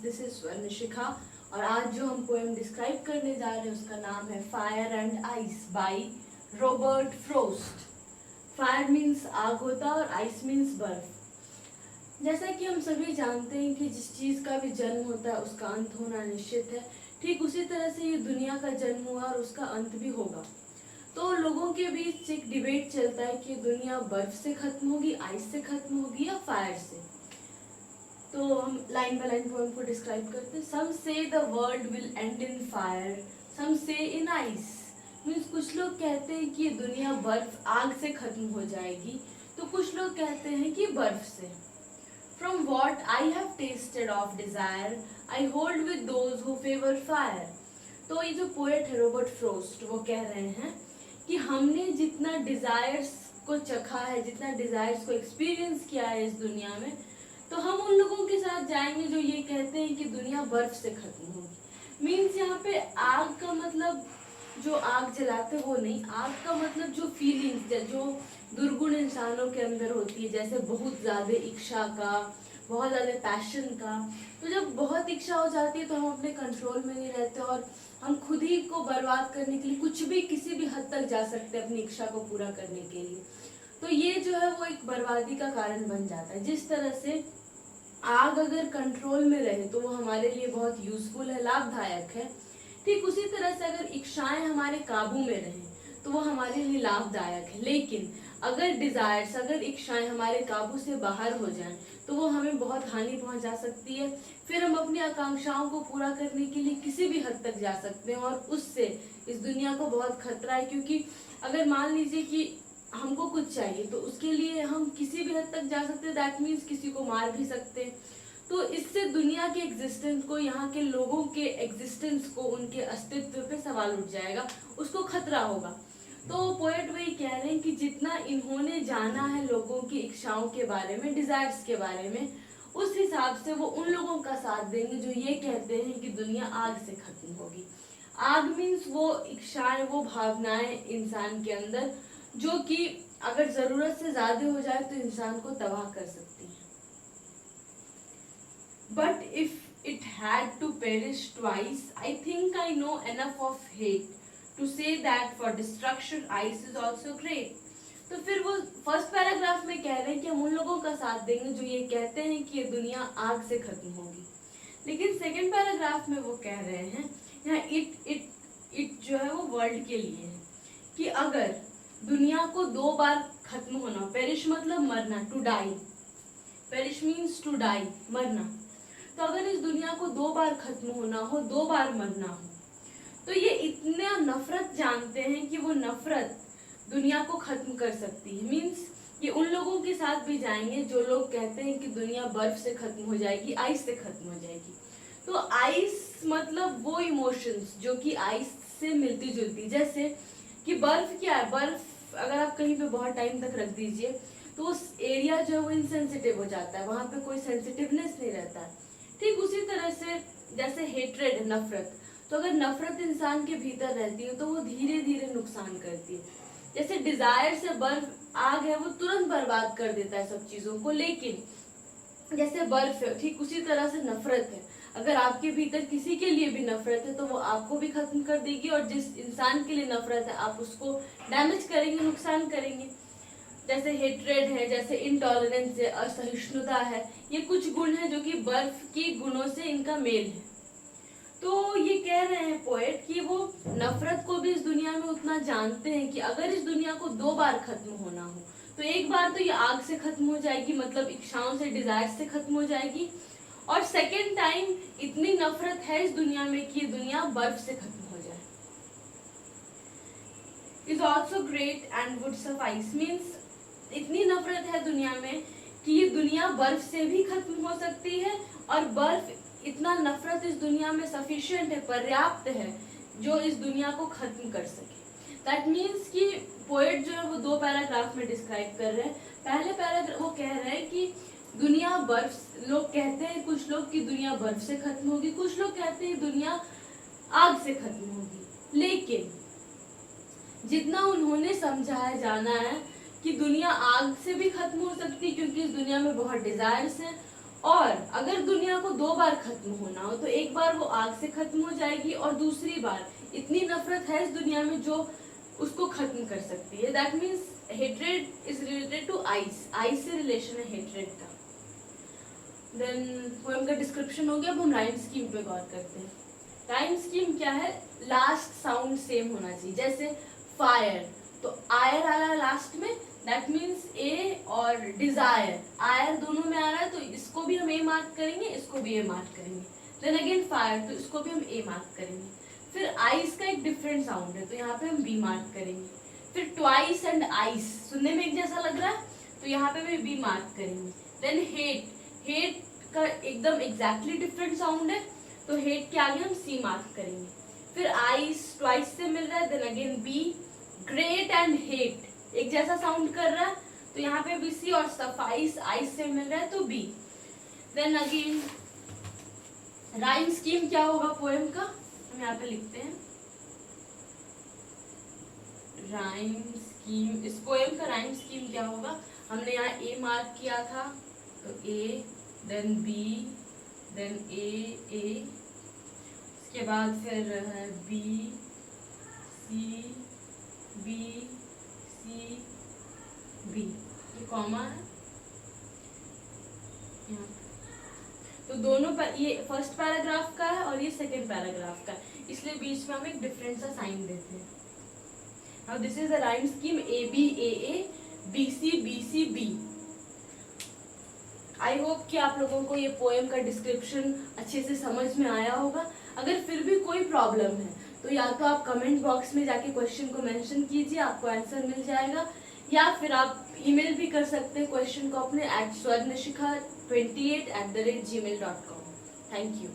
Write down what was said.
This is स्वर्णशिखा और आज जो हम पोएम डिस्क्राइब करने जा रहे हैं उसका नाम है fire and ice by Robert frost. Fire means आग होता है और आइस मीन्स बर्फ। जैसा कि हम सभी जानते हैं कि जिस चीज़ का भी जन्म होता है उसका अंत होना निश्चित है, ठीक उसी तरह से ये दुनिया का जन्म हुआ और उसका अंत भी होगा। तो लोगों के बीच एक डिबेट चलता है कि दुनिया बर्फ से खत्म होगी, आइस से खत्म होगी या फायर से। तो हम लाइन बाय लाइन पोएम को डिस्क्राइब करते हैं। Some say the world will end in fire, some say in ice. Means कुछ लोग कहते हैं कि ये दुनिया बर्फ आग से खत्म हो जाएगी, तो कुछ लोग कहते हैं कि बर्फ से। From what I have tasted of desire, I hold with those who favor fire. तो ये जो पोएट है रॉबर्ट फ्रोस्ट वो कह रहे हैं कि हमने जितना डिजायर्स को चखा है, जितना डिजायर्स को एक्सपीरियंस किया है इस दुनिया में, तो हम उन लोगों के साथ जाएंगे जो ये कहते हैं कि दुनिया बर्फ से खत्म होगी। मीन्स यहाँ पे आग का मतलब जो आग जलाते वो नहीं, आग का मतलब जो फीलिंग्स जो दुर्गुण इंसानों के अंदर होती है, जैसे बहुत ज़्यादा इच्छा का, बहुत ज़्यादा पैशन का। तो जब बहुत इच्छा हो जाती है तो हम अपने कंट्रोल में नहीं रहते और हम खुद ही को बर्बाद करने के लिए कुछ भी किसी भी हद तक जा सकते हैं अपनी इच्छा को पूरा करने के लिए। तो ये जो है वो एक बर्बादी का कारण बन जाता है। जिस तरह से आग अगर कंट्रोल में रहे तो वो हमारे लिए बहुत यूजफुल है, लाभदायक है, ठीक उसी तरह से अगर इच्छाएं हमारे काबू में रहें तो वो हमारे लिए लाभदायक है। लेकिन अगर डिजायर्स, अगर इच्छाएं हमारे काबू से बाहर हो जाएं तो वो हमें बहुत हानि पहुंचा सकती है। फिर हम अपनी आकांक्षाओं को पूरा करने के लिए किसी भी हद तक जा सकते हैं और उससे इस दुनिया को बहुत खतरा है। क्योंकि अगर मान लीजिए कि हमको कुछ चाहिए तो उसके लिए हम किसी भी हद तक जा सकते हैं, दैट मीन्स किसी को मार भी सकते हैं। तो इससे दुनिया के एग्जिस्टेंस को, यहाँ के लोगों के एग्जिस्टेंस को, उनके अस्तित्व पे सवाल उठ जाएगा, उसको खतरा होगा। तो पोएट वही कह रहे हैं कि जितना इन्होंने जाना है लोगों की इच्छाओं के बारे में, डिजायर्स के बारे में, उस हिसाब से वो उन लोगों का साथ देंगे जो ये कहते हैं कि दुनिया आग से खत्म होगी। आग मीन्स वो इच्छाएं, वो भावनाएं इंसान के अंदर जो कि अगर जरूरत से ज्यादा हो जाए तो इंसान को तबाह कर सकती है। But if it had to perish twice, I think I know enough of hate to say that for destruction ice is also great. तो फिर वो फर्स्ट पैराग्राफ में कह रहे हैं कि हम उन लोगों का साथ देंगे जो ये कहते हैं कि ये दुनिया आग से खत्म होगी। लेकिन सेकेंड पैराग्राफ में वो कह रहे हैं, यहाँ इट जो है वो वर्ल्ड के लिए है कि अगर दुनिया को 2 बार खत्म होना, पेरिश मतलब मरना, to die, perish means to die, मरना। तो अगर इस दुनिया को 2 बार खत्म होना हो, 2 बार मरना हो, तो ये इतना नफरत जानते हैं कि वो नफरत दुनिया को खत्म कर सकती है। मीन्स ये उन लोगों के साथ भी जाएंगे जो लोग कहते हैं कि दुनिया बर्फ से खत्म हो जाएगी, आइस से खत्म हो जाएगी। तो आइस मतलब वो इमोशंस जो कि आइस से मिलती जुलती, जैसे कि बर्फ क्या है, बर्फ अगर आप कहीं पे बहुत टाइम तक रख दीजिए तो उस एरिया जो है वो इनसेंसिटिव हो जाता है, वहां पे कोई सेंसिटिवनेस नहीं रहता है। ठीक उसी तरह से जैसे हेट्रेड, नफरत, तो अगर नफरत इंसान के भीतर रहती है तो वो धीरे धीरे नुकसान करती है। जैसे डिजायर से बर्फ, आग है वो तुरंत बर्बाद कर देता है सब चीजों को, लेकिन जैसे बर्फ है ठीक उसी तरह से नफरत है, अगर आपके भीतर किसी के लिए भी नफरत है तो वो आपको भी खत्म कर देगी, और जिस इंसान के लिए नफरत है आप उसको डैमेज करेंगे, नुकसान करेंगे। जैसे हेट्रेड है, जैसे इंटॉलरेंस है, असहिष्णुता है, ये कुछ गुण है जो कि बर्फ के गुणों से इनका मेल है। तो ये कह रहे हैं पोएट कि वो नफरत को भी इस दुनिया में उतना जानते हैं कि अगर इस दुनिया को 2 बार खत्म होना हो तो एक बार तो ये आग से खत्म हो जाएगी, मतलब इच्छाओं से, डिजायर से खत्म हो जाएगी, और सेकेंड टाइम इतनी नफरत है इस दुनिया में कि ये दुनिया बर्फ से खत्म हो जाए। Is also great and would suffice, means इतनी नफरत है दुनिया में कि ये दुनिया बर्फ से भी खत्म हो सकती है, और बर्फ इतना नफरत इस दुनिया में सफिशिएंट है, पर्याप्त है, जो इस दुनिया को खत्म कर सके। दैट मीन्स कि पोएट जो है वो 2 पैराग्राफ में डिस्क्राइब कर रहे हैं। पहले पैराग्राफ वो कह रहे हैं कि दुनिया बर्फ, लोग कहते हैं कुछ लोग कि दुनिया बर्फ से खत्म होगी, कुछ लोग कहते हैं दुनिया आग से खत्म होगी। लेकिन जितना उन्होंने समझा है, जाना है कि दुनिया आग से भी खत्म हो सकती है क्योंकि इस दुनिया में बहुत डिजायर्स हैं, और अगर दुनिया को 2 बार खत्म होना हो तो एक बार वो आग से खत्म हो जाएगी और दूसरी बार इतनी नफरत है इस दुनिया में जो उसको खत्म कर सकती है। That means hatred is related to ice, ice से रिलेशन है हेट्रेड का। देन पोएम का डिस्क्रिप्शन हो गया, अब हम राइम स्कीम पे गौर करते हैं। राइम स्कीम क्या है, लास्ट साउंड सेम होना चाहिए। जैसे फायर, तो आयर आ रहा है लास्ट में, दैट मीन्स ए, और डिजायर आयर दोनों में आ रहा है तो इसको भी हम ए मार्क करेंगे, इसको भी ए मार्क करेंगे। देन अगेन फायर, तो इसको भी हम ए मार्क करेंगे। फिर आइस का एक डिफरेंट साउंड है तो यहाँ पे हम बी मार्क करेंगे। फिर ट्वाइस एंड आइस, सुनने में एक जैसा लग रहा है तो यहाँ पे भी बी मार्क करेंगे। देन हेट, हेट का एकदम एग्जैक्टली डिफरेंट साउंड है तो हेट के आगे हम सी मार्क करेंगे। फिर आइस ट्वाइस से मिल रहा है, then again B. Great and hate एक जैसा साउंड कर रहा है तो यहाँ पे भी सी, और सफाइस आइस से मिल रहा है तो B. Then again rhyme scheme क्या होगा पोएम का, हम यहाँ पे लिखते हैं राइम स्कीम। इस पोएम का राइम स्कीम क्या होगा, हमने यहाँ ए मार्क किया था तो A, then B, then A, उसके बाद फिर B C, B C, B, ये कॉमा है यहाँ। तो दोनों पर ये फर्स्ट पैराग्राफ का है और ये सेकंड पैराग्राफ का है, इसलिए बीच में हम एक डिफरेंट सा साइन देते हैं। Now this is the rhyme scheme A B A, B C B. I hope कि आप लोगों को ये पोएम का डिस्क्रिप्शन अच्छे से समझ में आया होगा। अगर फिर भी कोई प्रॉब्लम है तो या तो आप कमेंट बॉक्स में जाके क्वेश्चन को मेंशन कीजिए, आपको आंसर मिल जाएगा, या फिर आप ईमेल भी कर सकते हैं क्वेश्चन को अपने @swarnashikha28@gmail.com। Thank you.